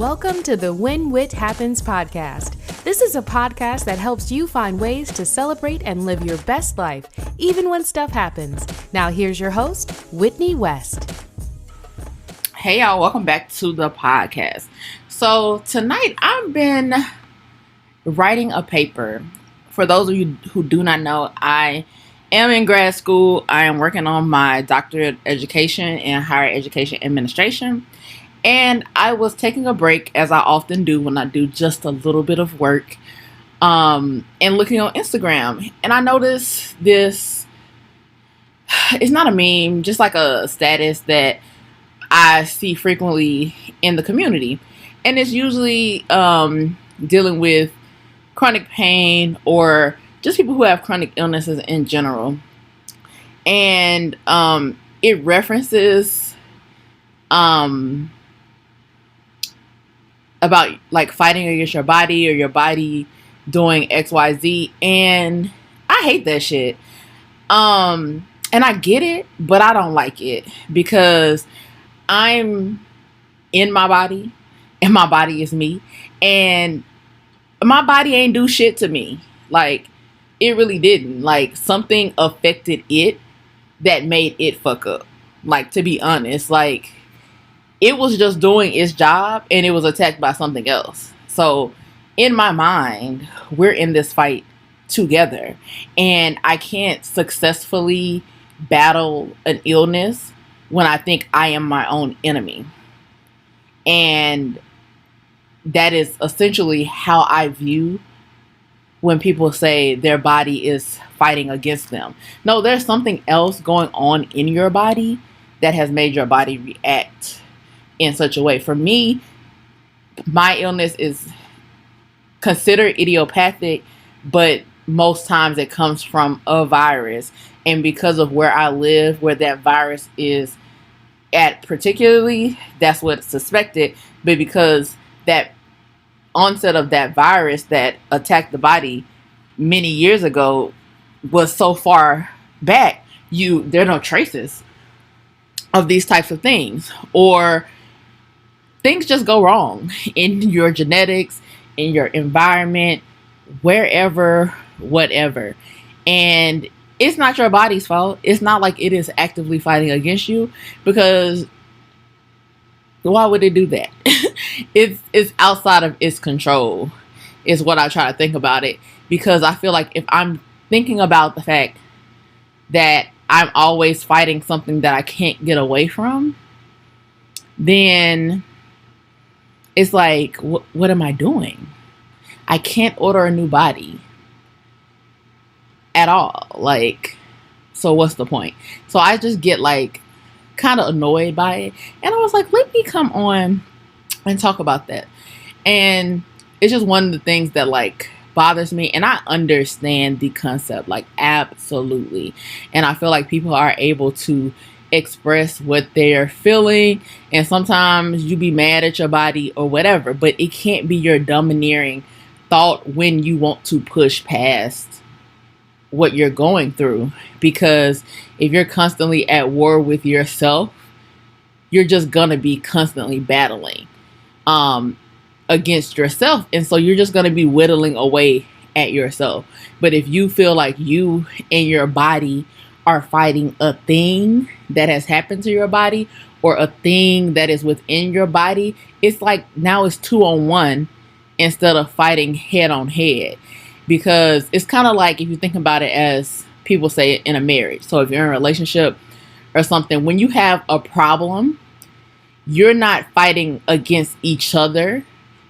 Welcome to the When Whit Happens podcast. This is a podcast that helps you find ways to celebrate and live your best life, even when stuff happens. Now here's your host, Whitney West. Hey y'all, welcome back to the podcast. So tonight I've been writing a paper. For those of you who do not know, I am in grad school. I am working on my doctorate education in higher education administration. And I was taking a break, as I often do when I do just a little bit of work, and looking on Instagram. And I noticed this, it's not a meme, just like a status that I see frequently in the community. And it's usually dealing with chronic pain or just people who have chronic illnesses in general. And it references about like fighting against your body or your body doing XYZ, and I hate that shit. And I get it, but I don't like it because I'm in my body and my body is me, and my body ain't do shit to me. Like, it really didn't. Like, something affected it that made it fuck up. Like, to be honest, like, it was just doing its job and it was attacked by something else. So in my mind, we're in this fight together, and I can't successfully battle an illness when I think I am my own enemy. And that is essentially how I view when people say their body is fighting against them. No, there's something else going on in your body that has made your body react in such a way. For me, my illness is considered idiopathic, but most times it comes from a virus. And because of where I live, where that virus is at particularly, that's what's suspected. But because that onset of that virus that attacked the body many years ago was so far back, there are no traces of these types of things. Or things just go wrong in your genetics, in your environment, wherever, whatever. And it's not your body's fault. It's not like it is actively fighting against you, because why would it do that? It's outside of its control, is what I try to think about it. Because I feel like if I'm thinking about the fact that I'm always fighting something that I can't get away from, then it's like, what am I doing? I can't order a new body at all. Like, so what's the point? So I just get like kind of annoyed by it. And I was like, let me come on and talk about that. And it's just one of the things that like bothers me. And I understand the concept, like, absolutely. And I feel like people are able to express what they're feeling, and sometimes you be mad at your body or whatever, but it can't be your domineering thought when you want to push past what you're going through. Because if you're constantly at war with yourself, you're just gonna be constantly battling against yourself, and so you're just gonna be whittling away at yourself. But if you feel like you and your body are fighting a thing that has happened to your body, or a thing that is within your body, it's like now it's 2-on-1 instead of fighting head on head. Because it's kind of like, if you think about it, as people say in a marriage. So if you're in a relationship or something, when you have a problem, you're not fighting against each other.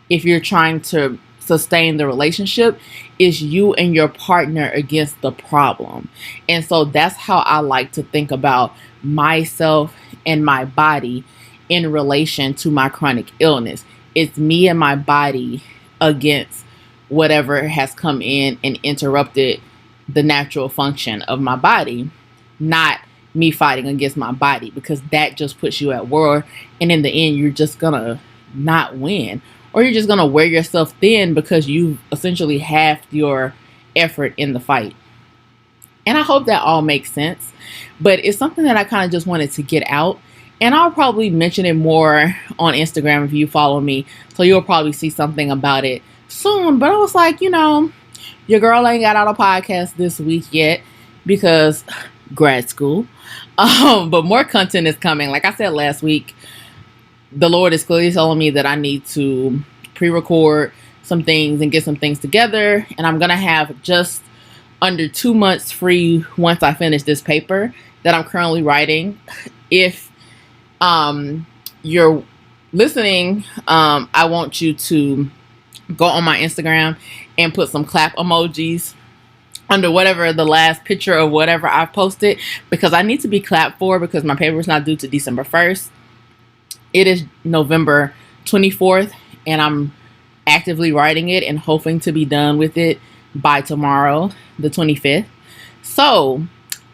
If you're trying to sustain the relationship, is you and your partner against the problem. And so that's how I like to think about myself and my body in relation to my chronic illness. It's me and my body against whatever has come in and interrupted the natural function of my body, not me fighting against my body, because that just puts you at war. And in the end, you're just gonna not win. Or you're just going to wear yourself thin because you've essentially halved your effort in the fight. And I hope that all makes sense. But it's something that I kind of just wanted to get out And I'll probably mention it more on Instagram if you follow me. So you'll probably see something about it soon. But I was like, your girl ain't got out a podcast this week yet because grad school. But more content is coming. Like I said last week, the Lord is clearly telling me that I need to pre-record some things and get some things together. And I'm going to have just under 2 months free once I finish this paper that I'm currently writing. If you're listening, I want you to go on my Instagram and put some clap emojis under whatever the last picture of whatever I've posted, because I need to be clapped for because my paper is not due to December 1st. It is November 24th, and I'm actively writing it and hoping to be done with it by tomorrow, the 25th. So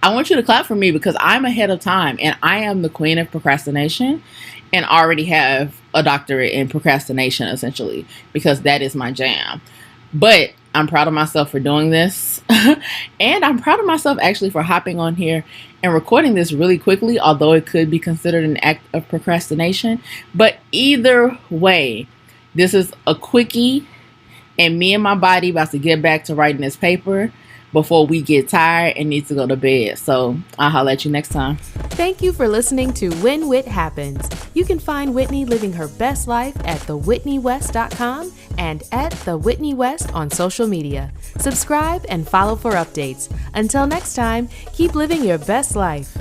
I want you to clap for me because I'm ahead of time, and I am the queen of procrastination and already have a doctorate in procrastination, essentially, because that is my jam. But I'm proud of myself for doing this. And I'm proud of myself actually for hopping on here and recording this really quickly, although it could be considered an act of procrastination. But either way, this is a quickie, and me and my body about to get back to writing this paper before we get tired and need to go to bed. So I'll holler at you next time. Thank you for listening to When Whit Happens. You can find Whitney living her best life at thewhitneywest.com and at The Whitney West on social media. Subscribe and follow for updates. Until next time, keep living your best life.